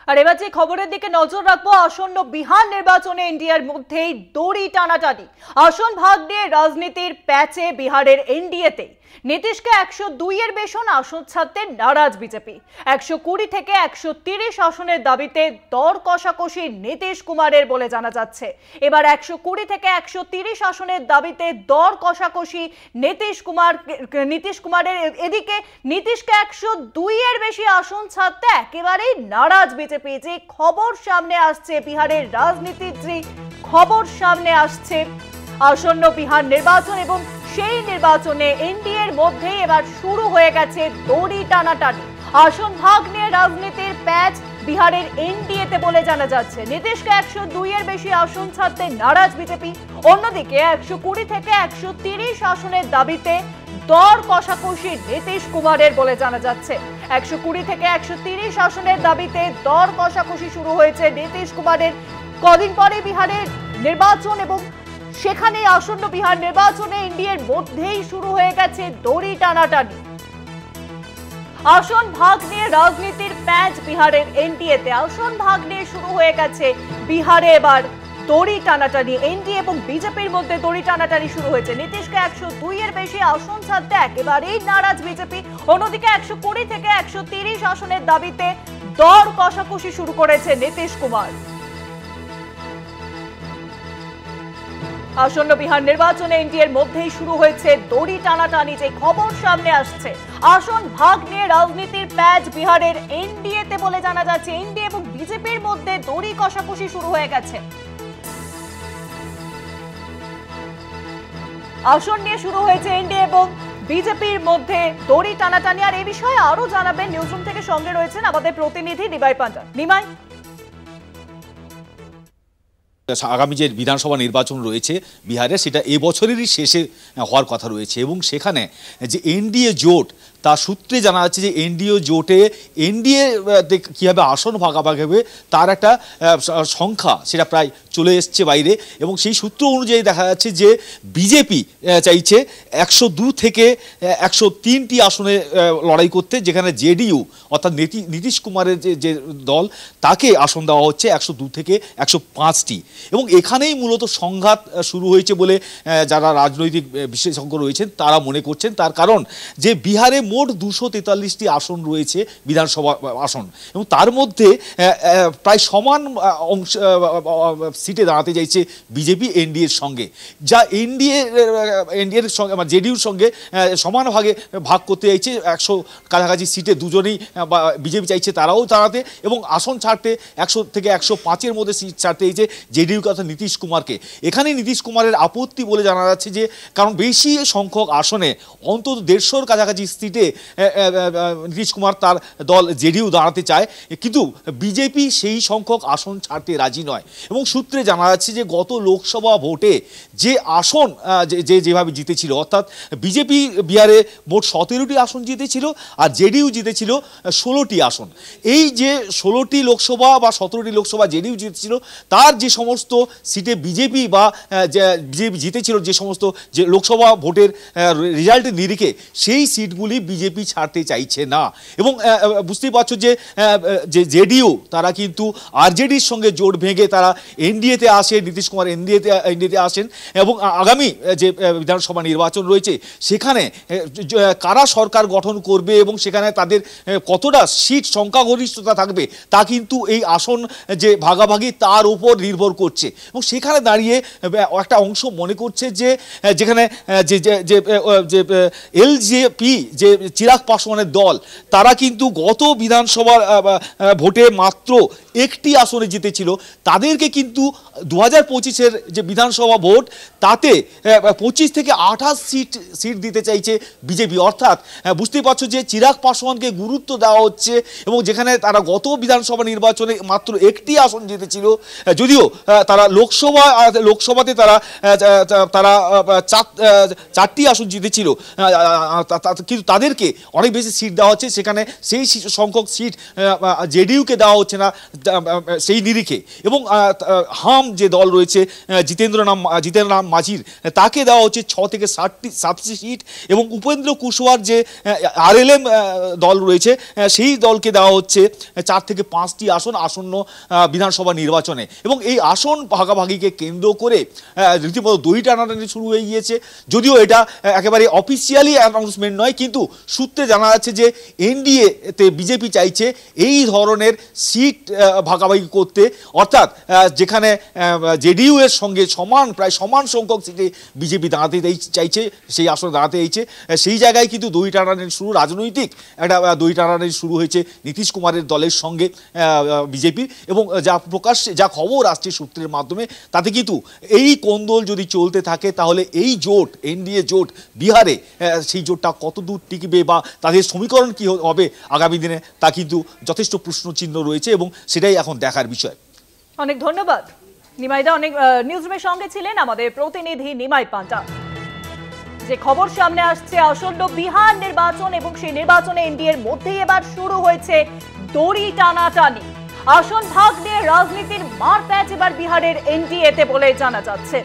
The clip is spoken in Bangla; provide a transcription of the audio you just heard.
আর এবার যে খবরের দিকে নজর রাখবো, আসন্ন বিহার নির্বাচনে এনডিএর মধ্যেই দড়ি টানাটানি। আসন ভাগ নিয়ে রাজনীতির প্যাচে বিহারের এনডিএতে নীতিশকে 102-এর বেশি আসন ছাড়তে নারাজ বিজেপি। 120 থেকে 130 আসনের দাবিতে দর কষাকষি নীতিশ কুমারের বলে জানা যাচ্ছে। এবার 120 থেকে 130 আসনের দাবিতে দর কষাকষি নীতিশ কুমারের। এদিকে নীতিশকে 102-এর বেশি আসন ছাড়তে একেবারেই নারাজ বিজেপি। যে খবর সামনে আসছে বিহারের রাজনীতির, যে খবর সামনে আসছে আসন্ন বিহার নির্বাচন, এবং সেই নির্বাচনে এনডিএর মধ্যেই এবার শুরু হয়ে গেছে দড়ি টানাটানি। আসন ভাগ নিয়ে রাজনীতির প্যাচ বিহারের এনডিএতে বলে জানা যাচ্ছে। নীতিশকে 102-এর বেশি আসন ছাড়তে নারাজ বিজেপি। অন্যদিকে 120 থেকে 130 আসনের দাবিতে দর কষাকষি নীতিশ কুমারের বলে জানা যাচ্ছে। 120 থেকে 130 আসনের দাবিতে দর কষাকষি শুরু হয়েছে নীতিশ কুমারের। কদিন পরে বিহারের নির্বাচন, এবং সেখানে আসন্ন বিহার নির্বাচনে এনডিএর মধ্যেই শুরু হয়ে গেছে দড়ি টানাটানি। আসন ভাগ নিয়ে রাজনীতির প্যাচ বিহারের এনডিএতে। আসন ভাগ নিয়ে শুরু হয়ে গেছে বিহারে এবার দড়ি টানাটানি। এনডিএ এবং বিজেপির মধ্যে দড়ি টানাটানি শুরু হয়েছে। নীতিশকে 102-এর বেশি আসন ছাড়তে একেবারেই নারাজ বিজেপি। অন্যদিকে 120 থেকে 130 আসনের দাবিতে দর কষাকষি শুরু করেছে নীতিশ কুমার। আসন্ন বিহার নির্বাচনে এনডিএর মধ্যেই শুরু হয়েছে দড়ি টানাটানি। যে খবর সামনে আসছে আসন ভাগ নিয়ে রাজনীতির প্যাচ বিহারের এনডিএতে বলে জানা যাচ্ছে। এনডিএ এবং বিজেপির মধ্যে দড়ি কষাকষি শুরু হয়ে গেছে। আসন নিয়ে শুরু হয়েছে এনডিএ এবং বিজেপির মধ্যে দড়ি টানাটানি। আর এই বিষয়ে আরো জানাবেন, নিউজরুম থেকে সঙ্গে রয়েছেন আমাদের প্রতিনিধি নিমাই পান্ডা। নিমাই, আগামী যে বিধানসভা নির্বাচন রয়েছে বিহারে, সেটা এবছরেরই শেষে হওয়ার কথা রয়েছে, এবং সেখানে যে এনডিএ জোট, তার সূত্রে জানা যাচ্ছে যে এনডিএ কীভাবে আসন ভাগাভাগি হবে তার একটা সংখ্যা সেটা প্রায় চলে এসছে বাইরে। এবং সেই সূত্র অনুযায়ী দেখা যাচ্ছে যে বিজেপি চাইছে 102 থেকে 103টি আসনে লড়াই করতে, যেখানে জেডিইউ অর্থাৎ নীতিশ কুমারের যে দল, তাকে আসন দেওয়া হচ্ছে 102 থেকে 105টি। এবং এখানেই মূলত সংঘাত শুরু হয়েছে বলে যারা রাজনৈতিক বিশেষজ্ঞ রয়েছেন তারা মনে করছেন। তার কারণ যে বিহারে মোট 243টি আসন রয়েছে বিধানসভা আসন, এবং তার মধ্যে প্রায় সমান অংশ সিটে দাঁড়াতে চাইছে বিজেপি এনডিএর সঙ্গে, যা এনডিএর সঙ্গে জেডিইউর সঙ্গে সমান ভাগ করতে চাইছে। 100 কাছাকাছি সিটে দুজনেই বিজেপি চাইছে তারাও দাঁড়াতে, এবং আসন ছাড়তে 100 থেকে 105-এর মধ্যে সিট ছাড়তে চাইছে জেডিইউ কথা নীতিশ কুমারকে। এখানে নীতিশ কুমারের আপত্তি বলে জানা যাচ্ছে যে কারণ বেশি সংখ্যক আসনে অন্তত 150-র কাছাকাছি সিটে নীতিশ কুমার তার দল জেডিইউ দাঁড়াতে চায়, কিন্তু বিজেপি সেই সংখ্যক আসন ছাড়তে রাজি নয়। এবং সূত্রে জানা যাচ্ছে যে গত লোকসভা ভোটে যে আসন যেভাবে জিতেছিল, অর্থাৎ বিজেপি বিহারে মোট 17টি আসন জিতেছিল আর জেডিইউ জিতেছিল 16টি আসন। এই যে 16টি লোকসভা বা 17টি লোকসভা জেডিইউ জিতেছিল, তার যে সমস্ত সিটে বিজেপি জিতেছিল, যে সমস্ত যে লোকসভা ভোটের রেজাল্টের নিরিখে, সেই সিটগুলি বিজেপি ছাড়তে চাইছে না। এবং বুঝতেই পারছো যে জেডিইউ তারা কিন্তু আরজেডির সঙ্গে জোট ভেঙে তারা এনডিএতে আসে, নীতিশ কুমার এনডিএতে আসেন। এবং আগামী যে বিধানসভা নির্বাচন রয়েছে সেখানে কারা সরকার গঠন করবে এবং সেখানে তাদের কতটা সিট সংখ্যাগরিষ্ঠতা থাকবে তা কিন্তু এই আসন যে ভাগাভাগি তার উপর নির্ভর করছে। এবং সেখানে দাঁড়িয়ে একটা অংশ মনে করছে যে যেখানে যে এলজেপি যে চিরাগ পাসওয়ানের দল, তারা কিন্তু গত বিধানসভা ভোটে মাত্র একটি আসনে জিতেছিল, তাদেরকে কিন্তু 2025-এর যে বিধানসভা ভোট তাতে 25 থেকে 28 সিট দিতে চাইছে বিজেপি। অর্থাৎ বুঝতেই পারছো যে চিরাগ পাসওয়ানকে গুরুত্ব দেওয়া হচ্ছে, এবং যেখানে তারা গত বিধানসভা নির্বাচনে মাত্র একটি আসন জিতেছিল, যদিও তারা লোকসভাতে তারা 4টি আসন জিতেছিল, কিন্তু তাদের বিহারেরকে অনেক বেশি সিট দেওয়া হচ্ছে, সেখানে সেই সংখ্যক সিট জেডিইউকে দেওয়া হচ্ছে না সেই নিরিখে, এবং হাম যে দল রয়েছে জিতেন্দ্র নাম মাঝির, তাকে দেওয়া হচ্ছে 6 থেকে 7টি সিট, এবং উপেন্দ্র কুশওয়ার যে আরএলএম দল রয়েছে সেই দলকে দেওয়া হচ্ছে 4 থেকে 5টি আসন আসন্ন বিধানসভা নির্বাচনে। এবং এই আসন ভাগাভাগিকে কেন্দ্র করে রীতিমতো দই টানাটানি শুরু হয়ে গিয়েছে। যদিও এটা একেবারে অফিসিয়ালি অ্যানাউন্সমেন্ট নয়, কিন্তু সূত্রে জানা যাচ্ছে যে এনডিএতে বিজেপি চাইছে এই ধরনের সিট ভাগাভাগি করতে, অর্থাৎ যেখানে জেডিইউ এর সঙ্গে প্রায় সমান সংখ্যক সিটে বিজেপি দাঁড়াতে চাইছে, সেই আসনে দাঁড়াতে চাইছে, সেই জায়গায় কিন্তু দই টানাটানি শুরু, রাজনৈতিক একটা দই টানাটানি শুরু হয়েছে নীতিশ কুমারের দলের সঙ্গে বিজেপির। এবং যা খবর আসছে সূত্রের মাধ্যমে, তাতে কিন্তু এই কোন্দল যদি চলতে থাকে তাহলে এই জোট, এনডিএ জোট বিহারে, সেই জোটটা কত দূর টিকবে বা তাদের সমীকরণ কি হবে আগামী দিনে, তা কিন্তু যথেষ্ট প্রশ্নচিহ্ন রয়েছে, এবং সেটাই এখন দেখার বিষয়। অনেক ধন্যবাদ নিমাইদা। অনেক নিউজরুমের সঙ্গে ছিলেন আমাদের প্রতিনিধি নিমাই পান্ডা। যে খবর সামনে আসছে আসন্ন বিহার নির্বাচন, এবং সেই নির্বাচনে এনডিএর মধ্যেই এবার শুরু হয়েছে দড়ি টানাটানি। আসন ভাগ নিয়ে রাজনীতির মারপ্যাচ এবার বিহারের এনডিএতে বলে জানা যাচ্ছে।